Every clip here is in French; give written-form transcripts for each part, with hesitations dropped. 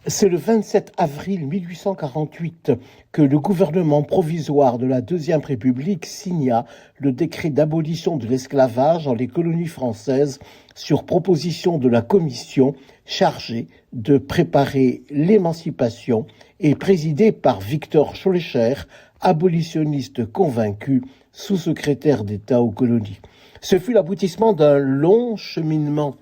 C'est le 27 avril 1848 que le gouvernement provisoire de la Deuxième République signa le décret d'abolition de l'esclavage dans les colonies françaises sur proposition de la commission chargée de préparer l'émancipation et présidée par Victor Schœlcher, abolitionniste convaincu, sous-secrétaire d'État aux colonies. Ce fut l'aboutissement d'un long cheminement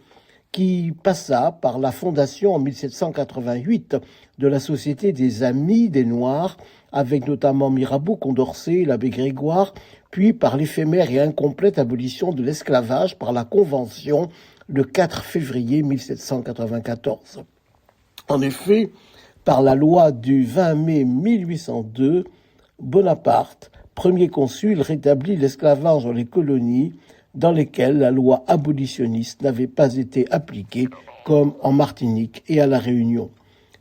qui passa par la fondation en 1788 de la Société des Amis des Noirs, avec notamment Mirabeau, Condorcet, l'abbé Grégoire, puis par l'éphémère et incomplète abolition de l'esclavage par la Convention le 4 février 1794. En effet, par la loi du 20 mai 1802, Bonaparte, premier consul, rétablit l'esclavage dans les colonies dans lesquelles la loi abolitionniste n'avait pas été appliquée, comme en Martinique et à La Réunion.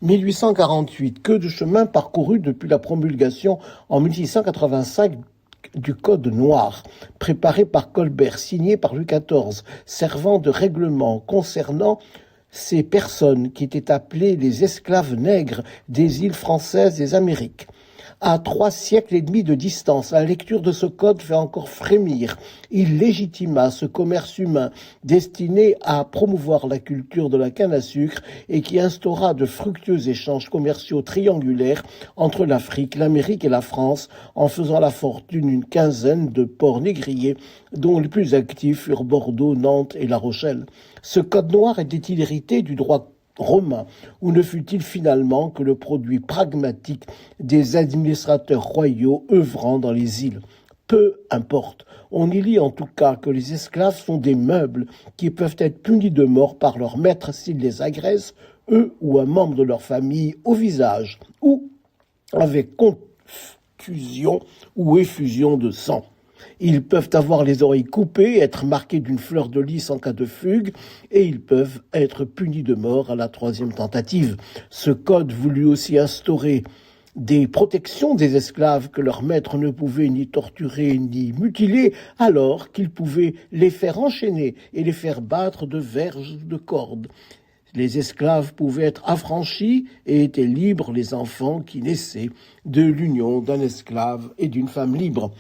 1848, que de chemin parcouru depuis la promulgation en 1685 du Code noir, préparé par Colbert, signé par Louis XIV, servant de règlement concernant ces personnes qui étaient appelées les esclaves nègres des îles françaises des Amériques. À 3 siècles et demi de distance, la lecture de ce code fait encore frémir. Il légitima ce commerce humain destiné à promouvoir la culture de la canne à sucre et qui instaura de fructueux échanges commerciaux triangulaires entre l'Afrique, l'Amérique et la France, en faisant la fortune d'une quinzaine de ports négriers, dont les plus actifs furent Bordeaux, Nantes et La Rochelle. Ce code noir était-il hérité du droit romain, ou ne fut-il finalement que le produit pragmatique des administrateurs royaux œuvrant dans les îles? Peu importe. On y lit en tout cas que les esclaves sont des meubles qui peuvent être punis de mort par leur maître s'ils les agressent, eux ou un membre de leur famille, au visage, ou avec contusion ou effusion de sang. Ils peuvent avoir les oreilles coupées, être marqués d'une fleur de lys en cas de fugue, et ils peuvent être punis de mort à la 3e tentative. Ce code voulut aussi instaurer des protections des esclaves que leurs maîtres ne pouvaient ni torturer ni mutiler, alors qu'ils pouvaient les faire enchaîner et les faire battre de verges de cordes. Les esclaves pouvaient être affranchis et étaient libres les enfants qui naissaient de l'union d'un esclave et d'une femme libre.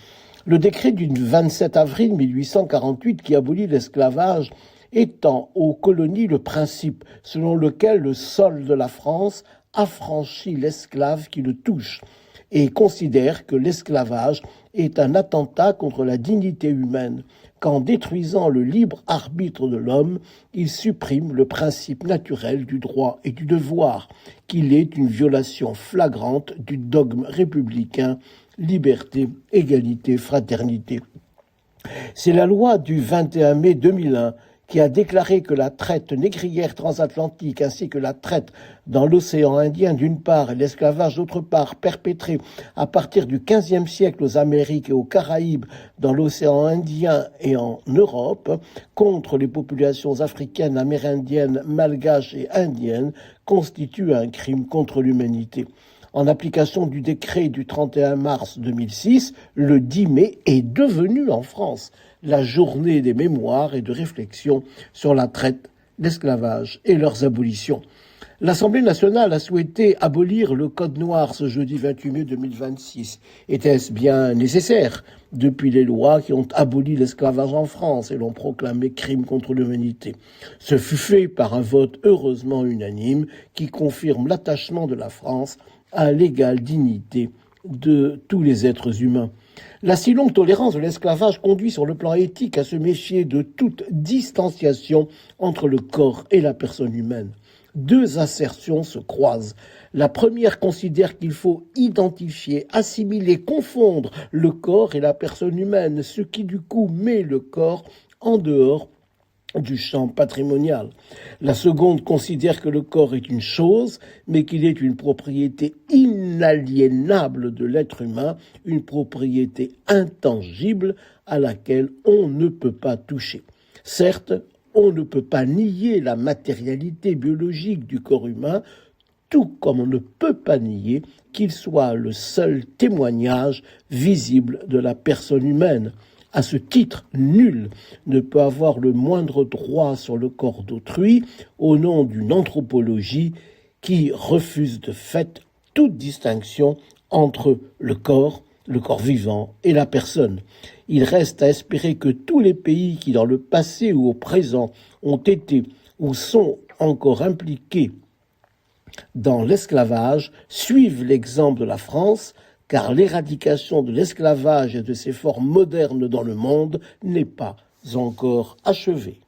Le décret du 27 avril 1848 qui abolit l'esclavage étend aux colonies le principe selon lequel le sol de la France affranchit l'esclave qui le touche et considère que l'esclavage est un attentat contre la dignité humaine, qu'en détruisant le libre arbitre de l'homme, il supprime le principe naturel du droit et du devoir, qu'il est une violation flagrante du dogme républicain liberté, égalité, fraternité. C'est la loi du 21 mai 2001 qui a déclaré que la traite négrière transatlantique ainsi que la traite dans l'océan Indien d'une part et l'esclavage d'autre part perpétré à partir du XVe siècle aux Amériques et aux Caraïbes dans l'océan Indien et en Europe contre les populations africaines, amérindiennes, malgaches et indiennes constitue un crime contre l'humanité. En application du décret du 31 mars 2006, le 10 mai est devenu en France la journée des mémoires et de réflexion sur la traite, l'esclavage et leurs abolitions. L'Assemblée nationale a souhaité abolir le Code noir ce jeudi 28 mai 2026. Était-ce bien nécessaire depuis les lois qui ont aboli l'esclavage en France et l'ont proclamé crime contre l'humanité? Ce fut fait par un vote heureusement unanime qui confirme l'attachement de la France à l'égale dignité de tous les êtres humains. La si longue tolérance de l'esclavage conduit sur le plan éthique à se méfier de toute distanciation entre le corps et la personne humaine. 2 assertions se croisent. La première considère qu'il faut identifier, assimiler, confondre le corps et la personne humaine, ce qui du coup met le corps en dehors du champ patrimonial. La seconde considère que le corps est une chose, mais qu'il est une propriété inaliénable de l'être humain, une propriété intangible à laquelle on ne peut pas toucher. Certes, on ne peut pas nier la matérialité biologique du corps humain, tout comme on ne peut pas nier qu'il soit le seul témoignage visible de la personne humaine. À ce titre, nul ne peut avoir le moindre droit sur le corps d'autrui au nom d'une anthropologie qui refuse de fait toute distinction entre le corps vivant et la personne. Il reste à espérer que tous les pays qui, dans le passé ou au présent, ont été ou sont encore impliqués dans l'esclavage, suivent l'exemple de la France, car l'éradication de l'esclavage et de ses formes modernes dans le monde n'est pas encore achevée.